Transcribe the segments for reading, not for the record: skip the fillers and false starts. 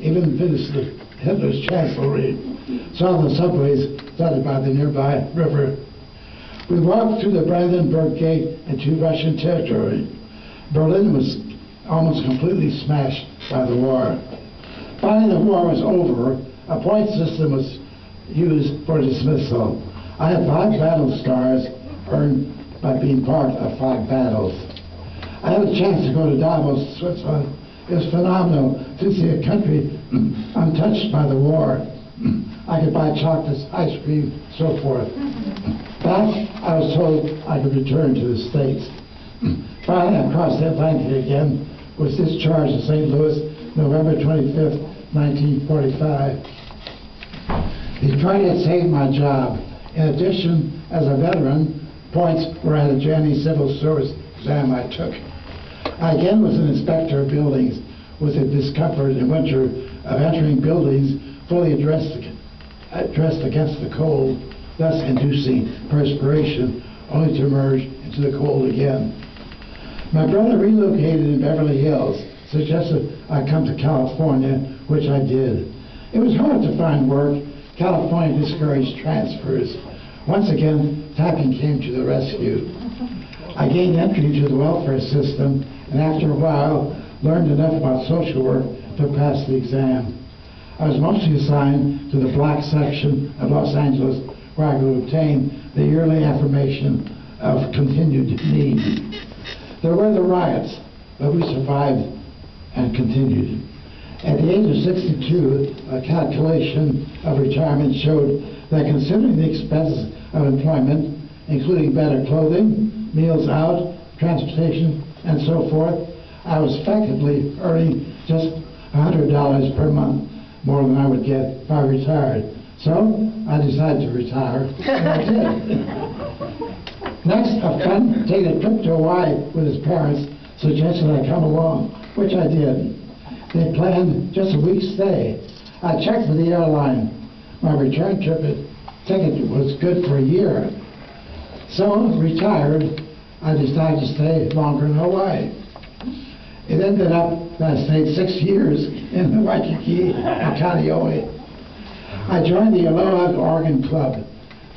even visited Hitler's chancellery, saw the subways dotted by the nearby river. We walked through the Brandenburg Gate into Russian territory. Berlin was almost completely smashed by the war. Finally, the war was over. A point system was used for dismissal. I had 5 battle stars earned by being part of 5 battles. I had a chance to go to Davos, Switzerland. It was phenomenal to see a country untouched by the war. I could buy chocolates, ice cream, so forth. Back, I was told I could return to the States. Finally, I crossed the Atlantic again, was discharged in St. Louis, November 25th, 1945. Detroit had saved my job. In addition, as a veteran, points were at a Janney Civil Service exam I took. I again was an inspector of buildings with the discomfort in winter of entering buildings fully dressed against the cold, thus inducing perspiration, only to emerge into the cold again. My brother relocated in Beverly Hills, suggested I come to California, which I did. It was hard to find work. California discouraged transfers. Once again, typing came to the rescue. I gained entry into the welfare system, and after a while, learned enough about social work to pass the exam. I was mostly assigned to the black section of Los Angeles, where I could obtain the yearly affirmation of continued need. There were the riots, but we survived and continued. At the age of 62, a calculation of retirement showed that considering the expenses of employment, including better clothing, meals out, transportation, and so forth, I was effectively earning just $100 per month more than I would get if I retired. So I decided to retire, and I did. Next, a friend taking a trip to Hawaii with his parents suggested I come along, which I did. They planned just a week's stay. I checked with the airline. My return ticket was good for a year. So, retired, I decided to stay longer in Hawaii. It ended up that I stayed 6 years in Waikiki and Kaneohe. I joined the Aloha Oregon Club.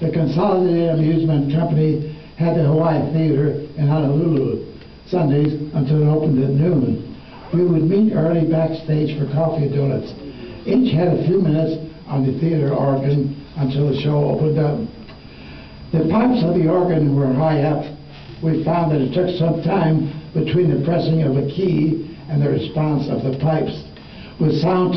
The Consolidated Amusement Company had the Hawaii Theater in Honolulu Sundays until it opened at noon. We would meet early backstage for coffee and donuts. Each had a few minutes on the theater organ until the show opened up. The pipes of the organ were high up. We found that it took some time between the pressing of a key and the response of the pipes. With sound